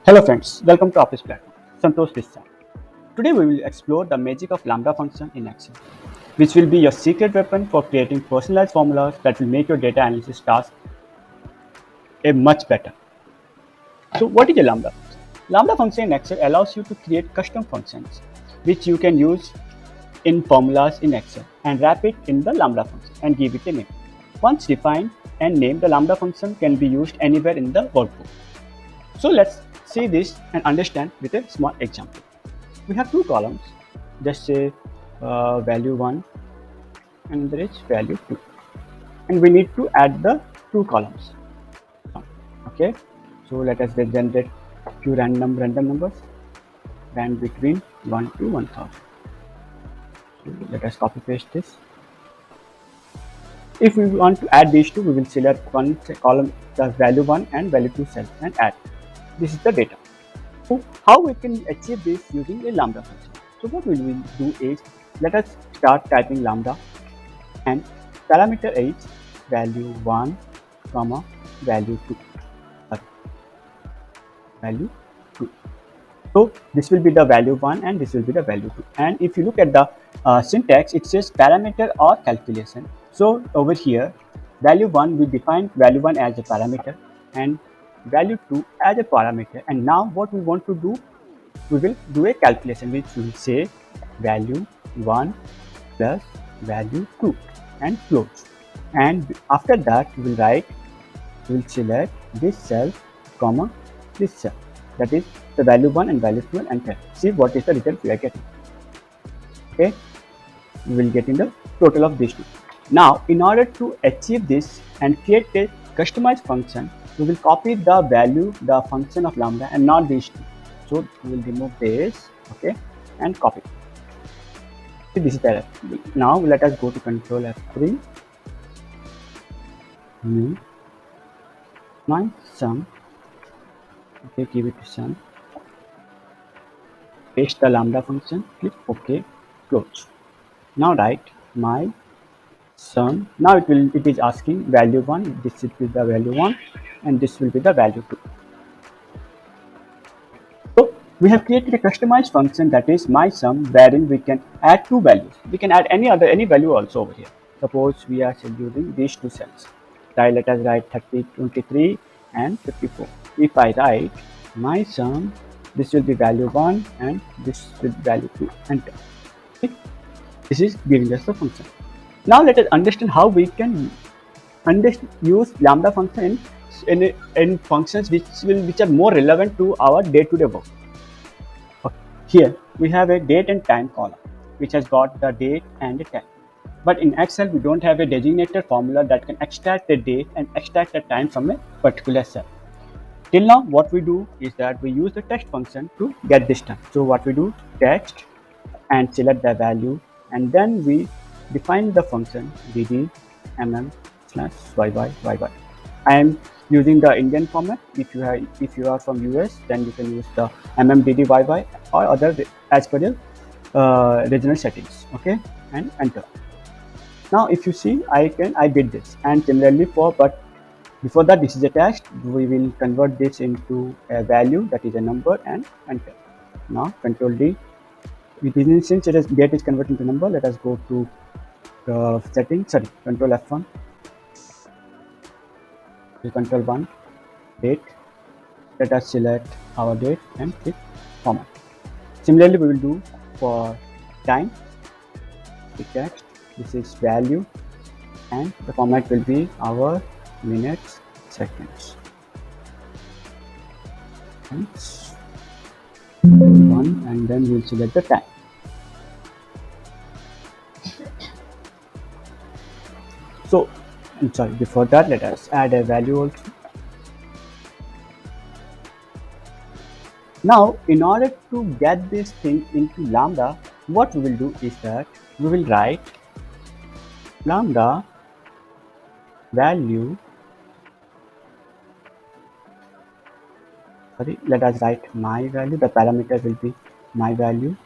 Hello friends, welcome to Office Platform. Santosh this side. Today we will explore the magic of Lambda function in Excel, which will be your secret weapon for creating personalized formulas that will make your data analysis task a much better. So what is a Lambda function? Lambda function in Excel allows you to create custom functions which you can use in formulas in Excel and wrap it in the Lambda function and give it a name. Once defined and named, the Lambda function can be used anywhere in the workbook. So let's see this and understand with a small example. We have two columns, just say value 1 and there is value 2, and we need to add the two columns. Okay, so let us generate two random numbers ran between 1 to 1000. So let us copy paste this. If we want to add these two, we will select one column, the value 1 and value 2 cells, and add. This is the data. So how we can achieve this using a lambda function? So what we will do is, let us start typing lambda and parameter is value 1 comma value 2. Value 2. So this will be the value 1 and this will be the value 2. And if you look at the syntax, it says parameter or calculation. So over here, value 1, we define value 1 as a parameter and value 2 as a parameter. And now what we want to do, we will do a calculation which will say value 1 plus value 2 and close. And after that we will select this cell comma this cell, that is the value 1 and value 2, and enter. See what is the result we are getting. Okay, we will get in the total of these two. Now in order to achieve this and create a customized function, we will copy the value, the function of lambda, and not these two. So we will remove this, okay, and copy. This is the error. Now let us go to Control F3. New my sum. Okay, give it to sum. Paste the lambda function. Click OK. Close. Now write my sum. Now it is asking value 1. This will be the value 1, and this will be the value 2. So we have created a customized function, that is my sum, wherein we can add two values. We can add any value also over here. Suppose we are using these two cells. Let us write 30, 23 and 54. If I write my sum, this will be value 1 and this will be value 2. Enter. Okay. This is giving us the function. Now let us understand how we can use lambda function in functions which are more relevant to our day-to-day work. Okay. Here we have a date and time column which has got the date and the time. But in Excel, we don't have a designated formula that can extract the date and extract the time from a particular cell. Till now, what we do is that we use the text function to get this done. So what we do, text and select the value, and then we define the function dd mm/yy. I am using the Indian format. If you are from US, then you can use the mmddyy or other as per your regional settings. Okay, and enter. Now if you see, I did this, and similarly but before that, this is a text. We will convert this into a value, that is a number, and enter. Now Control D. Since date is converted to number, let us go to settings. Sorry, Control F1. Control 1, date. Let us select our date and click format. Similarly, we will do for time. The text. This is value, and the format will be hour, minutes, seconds. And then we'll select the time. So I'm sorry, before that, let us add a value also. Now in order to get this thing into lambda, what we will do is that we will write lambda value, let us write my value, the parameter will be my value,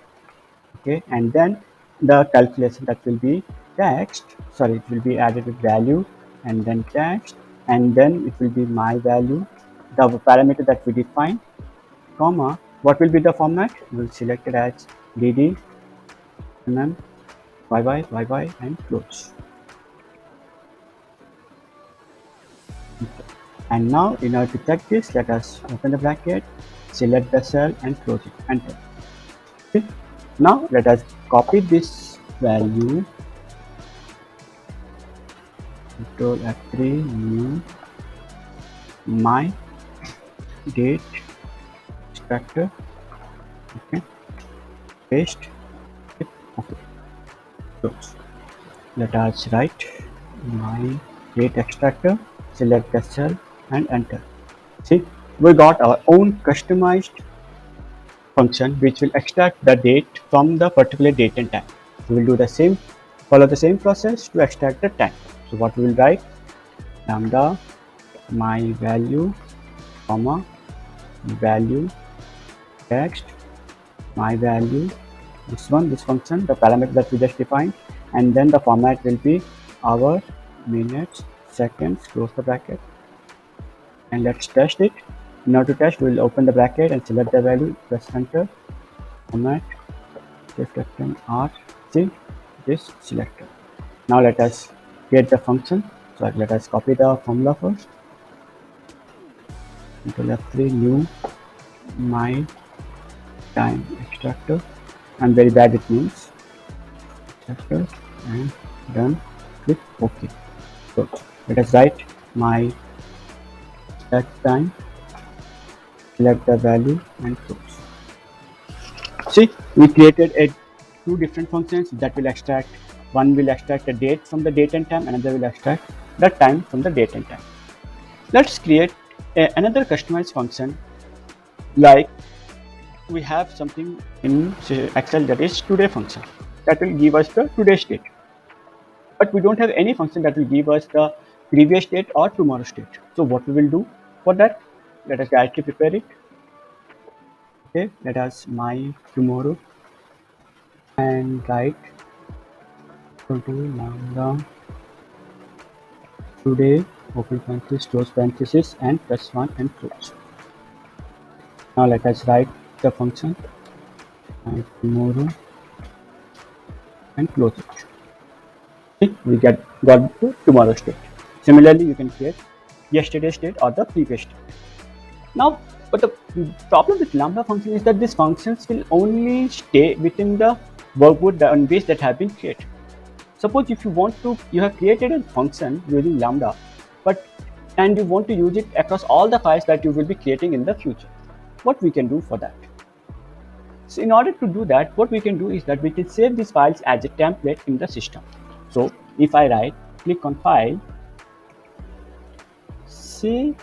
okay, and then the calculation, that will be text, it will be added with value and then text, and then it will be my value, the parameter that we define, comma, what will be the format? We'll select it as dd, yy, and close. And now in order to check this, let us open the bracket, select the cell and close it, enter. Okay. Now let us copy this value, Control F3, new, my date extractor, okay, paste it, okay, close. Let us write my date extractor, select the cell and enter. See, we got our own customized function which will extract the date from the particular date and time. We will do the same, follow the same process to extract the time. So what we will write, lambda my value, comma, value text, my value, this one, this function, the parameter that we just defined, and then the format will be hour, minutes, seconds, close the bracket, and let's test it. In order to test, we will open the bracket and select the value, press enter, format, shift F10 R, see this selector. Now let us create the function. So let us copy the formula first. Control F3, new, my time extractor. I'm very bad at names. Extractor and done. Click OK. So let us write my extract time, select the value and close. See, we created two different functions that will extract. One will extract the date from the date and time, another will extract the time from the date and time. Let's create another customized function, like we have something in Excel that is today function that will give us the today's date, but we don't have any function that will give us the previous date or tomorrow's date. So what we will do for that, let us directly prepare it. Okay, let us my tomorrow and write to lambda today, open parenthesis, close parenthesis, and press 1 and close. Now let us write the function and tomorrow and close it. See, we got the tomorrow's date. Similarly, you can create yesterday's date or the previous date. Now, but the problem with lambda function is that these functions will only stay within the workbook on which that have been created. Suppose if you have created a function using lambda, and you want to use it across all the files that you will be creating in the future. What we can do for that? So in order to do that, what we can do is that we can save these files as a template in the system. So if I click on file, save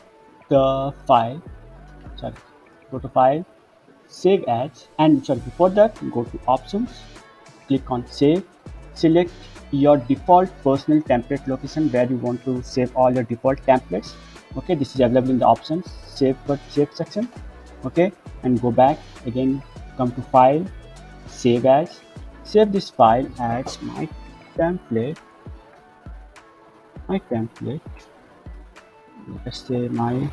the file, go to file, save as, and before that go to options, click on save, select your default personal template location where you want to save all your default templates. Okay, this is available in the options save section. Okay, and go back again, come to file, save as, save this file as my template, let's say my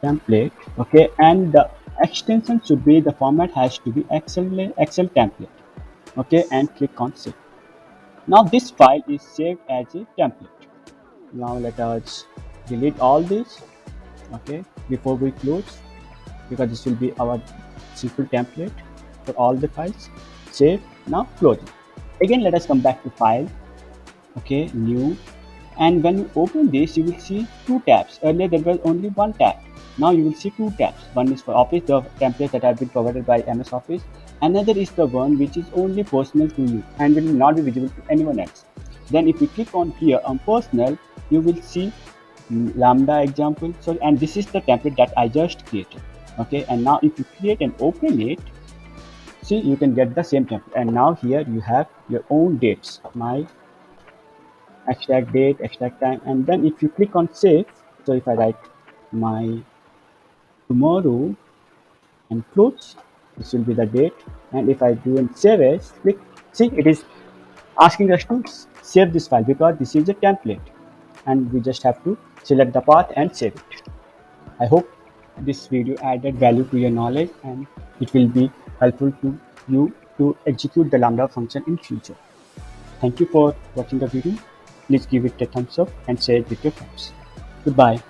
template. Okay, and the extension should be, the format has to be Excel template. Okay, and click on save. Now this file is saved as a template. Now let us delete all this, okay, before we close, because this will be our simple template for all the files. Save. Now close it. Again, let us come back to file, okay, new, and when you open this, you will see two tabs. Earlier there was only one tab. Now you will see two tabs. One is for Office, the templates that have been provided by MS Office. Another is the one which is only personal to you and will not be visible to anyone else. Then if you click on here on personal, you will see lambda example. So, and this is the template that I just created. Okay, and now if you create and open it, see, you can get the same template. And now here you have your own dates, my extract date, extract time, and then if you click on save, so if I write my tomorrow and close, this will be the date, and if I do and save as, click, see, it is asking us to save this file because this is a template and we just have to select the path and save it. I hope this video added value to your knowledge, and it will be helpful to you to execute the Lambda function in future. Thank you for watching the video. Please give it a thumbs up and share it with your friends. Goodbye.